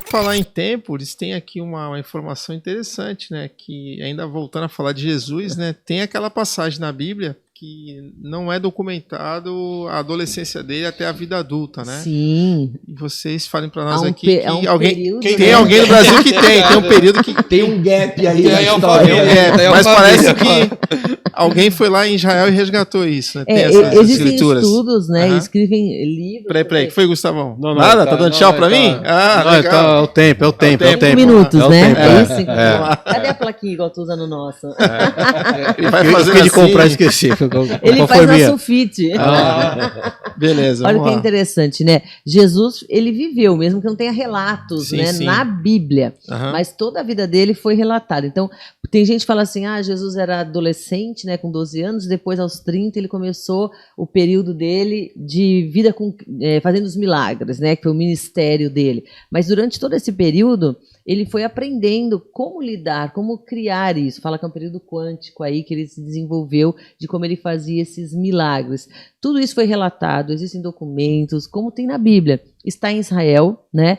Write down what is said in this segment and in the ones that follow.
falar em tempo, eles têm aqui uma informação interessante, né? Que ainda voltando a falar de Jesus, né? Tem aquela passagem na Bíblia que não é documentado a adolescência dele até a vida adulta, né? Sim. E vocês falem para nós aqui que alguém período, tem alguém no Brasil que tem um período que tem um gap aí. Mas parece que alguém foi lá em Israel e resgatou isso, né? Tem essas existem escrituras. Estudos, né? Escrevem livros. Peraí, que foi, Gustavão? Não, nada? Tá dando tchau pra mim? Legal. É o tempo. 5 minutos, né? Cadê a plaquinha igual tu usa no nosso? Vai fazer de comprar, esqueci. Ele faz a sulfite. Beleza. Olha o que é interessante, né? Jesus, ele viveu, mesmo que não tenha relatos, né? Na Bíblia. Mas toda a vida dele foi relatada. Então, tem gente que fala assim, Jesus era adolescente, né? Com 12 anos, depois aos 30 ele começou o período dele de vida fazendo os milagres, né? Que foi o ministério dele. Mas durante todo esse período, ele foi aprendendo como lidar, como criar isso. Fala que é um período quântico aí que ele se desenvolveu de como ele fazia esses milagres. Tudo isso foi relatado, existem documentos, como tem na Bíblia. Está em Israel, né?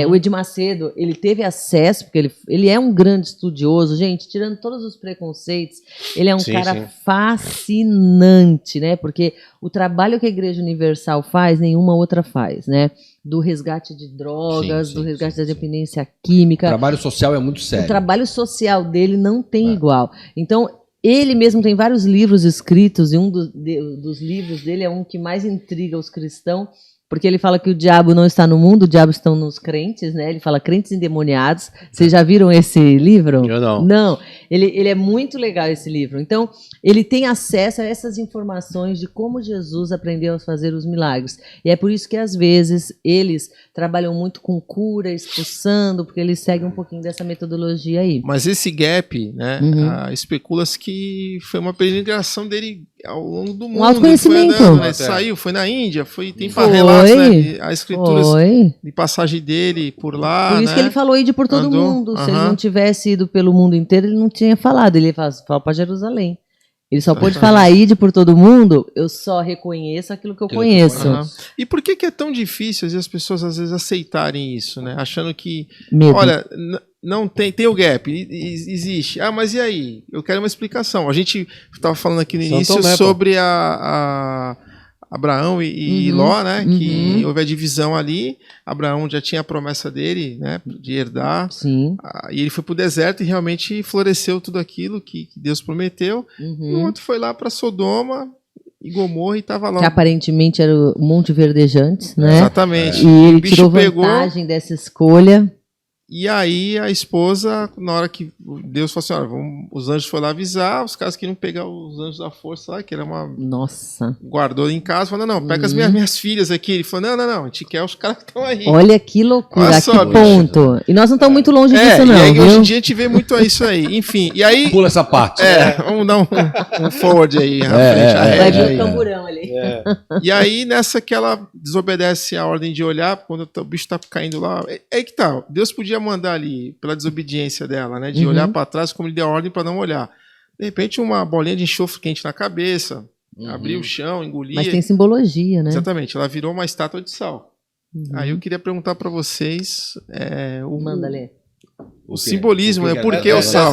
O Edir Macedo, ele teve acesso, porque ele é um grande estudioso, gente, tirando todos os preconceitos, ele é um cara fascinante, né? Porque o trabalho que a Igreja Universal faz, nenhuma outra faz, né? Do resgate de drogas, do resgate da dependência química. O trabalho social é muito sério. O trabalho social dele não tem igual. Então, ele mesmo tem vários livros escritos, e um dos livros dele é um que mais intriga os cristãos, porque ele fala que o diabo não está no mundo, o diabo estão nos crentes, né? Ele fala crentes endemoniados. Vocês já viram esse livro? Eu não. Não. Ele é muito legal, esse livro. Então, ele tem acesso a essas informações de como Jesus aprendeu a fazer os milagres. E é por isso que, às vezes, eles trabalham muito com cura, expulsando, porque eles seguem um pouquinho dessa metodologia aí. Mas esse gap, né? Especula-se que foi uma peregrinação dele ao longo do mundo. Um autoconhecimento. Foi andando, né? Saiu, foi na Índia, tem relatos, né? As escrituras de passagem dele por lá. Por isso que ele falou ir por todo mundo. Se ele não tivesse ido pelo mundo inteiro, ele não tinha falado. Ele falou para Jerusalém. Ele só pôde falar ide por todo mundo, eu só reconheço aquilo que eu conheço. E por que é tão difícil as pessoas às vezes aceitarem isso, né? Achando que, olha, não tem o gap, existe. Mas e aí? Eu quero uma explicação. A gente estava falando aqui no início sobre Abraão e Ló, né? Que houve a divisão ali. Abraão já tinha a promessa dele, né? De herdar. Sim. E ele foi para o deserto e realmente floresceu tudo aquilo que Deus prometeu. E o outro foi lá para Sodoma e Gomorra e estava lá. Que aparentemente era o Monte Verdejante, né? Exatamente. E ele tirou vantagem dessa escolha. E aí a esposa, na hora que Deus falou assim, os anjos foram lá avisar, os caras queriam pegar os anjos da força lá, que era uma... Nossa. Guardou em casa, falou, não, pega as minhas filhas aqui. Ele falou, não, a gente quer os caras que estão aí. Olha que loucura, olha só, que ponto. E nós não estamos muito longe disso, não, e aí, viu? Hoje em dia a gente vê muito isso aí. Enfim, e aí... Pula essa parte. Vamos dar um forward aí, vai vir o camburão ali. E aí, nessa que ela desobedece a ordem de olhar, quando o bicho tá caindo lá, aí que tá, Deus podia mandar ali, pela desobediência dela, né, de olhar para trás, como ele deu a ordem para não olhar. De repente, uma bolinha de enxofre quente na cabeça, abrir o chão, engolir. Mas tem simbologia, né? Exatamente, ela virou uma estátua de sal. Aí eu queria perguntar para vocês... Manda ler. O simbolismo, né? Por que o sal?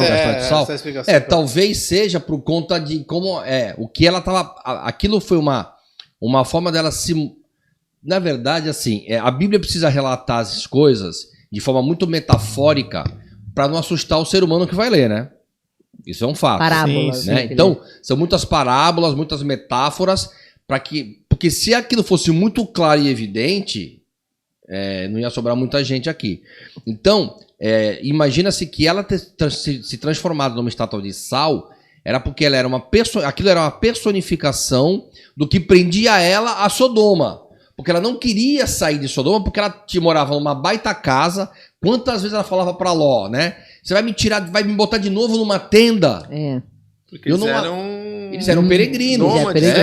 Talvez seja por conta de como o que ela estava. Aquilo foi uma forma dela se. Na verdade, assim, a Bíblia precisa relatar as coisas de forma muito metafórica para não assustar o ser humano que vai ler, né? Isso é um fato. Parábolas, né? Então, são muitas parábolas, muitas metáforas, porque se aquilo fosse muito claro e evidente, não ia sobrar muita gente aqui. Então, imagina-se que ela se transformado numa estátua de sal era porque ela era aquilo era uma personificação do que prendia ela a Sodoma. Porque ela não queria sair de Sodoma, porque ela morava numa baita casa. Quantas vezes ela falava para Ló, né? Você vai me tirar, vai me botar de novo numa tenda? Porque eles eram peregrinos.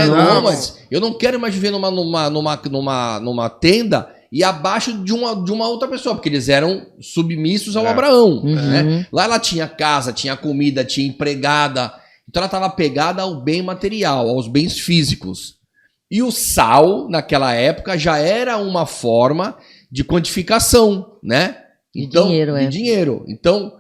Nômades. Eu não quero mais viver numa tenda e abaixo de uma outra pessoa, porque eles eram submissos ao Abraão. Né? Lá ela tinha casa, tinha comida, tinha empregada. Então ela estava apegada ao bem material, aos bens físicos. E o sal, naquela época, já era uma forma de quantificação, né? Então, dinheiro, de dinheiro. Então,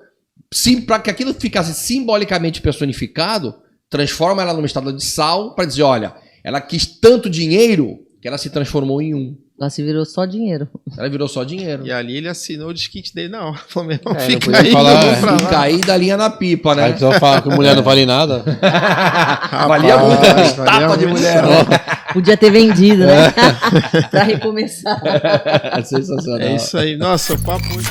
para que aquilo ficasse simbolicamente personificado, transforma ela numa estátua de sal para dizer, olha, ela quis tanto dinheiro que ela se transformou em um. Ela se virou só dinheiro. Ela virou só dinheiro. E ali ele assinou o desquite dele na hora. Falou, meu, não fica podia aí, falar, eu vou pra lá. Fica aí da linha na pipa, né? Aí precisa falar que mulher não vale nada. Valia muito a valia estátua de muito. mulher. Né? Podia ter vendido, né? Pra recomeçar. Sensacional. É isso aí. Nossa, o papo hoje...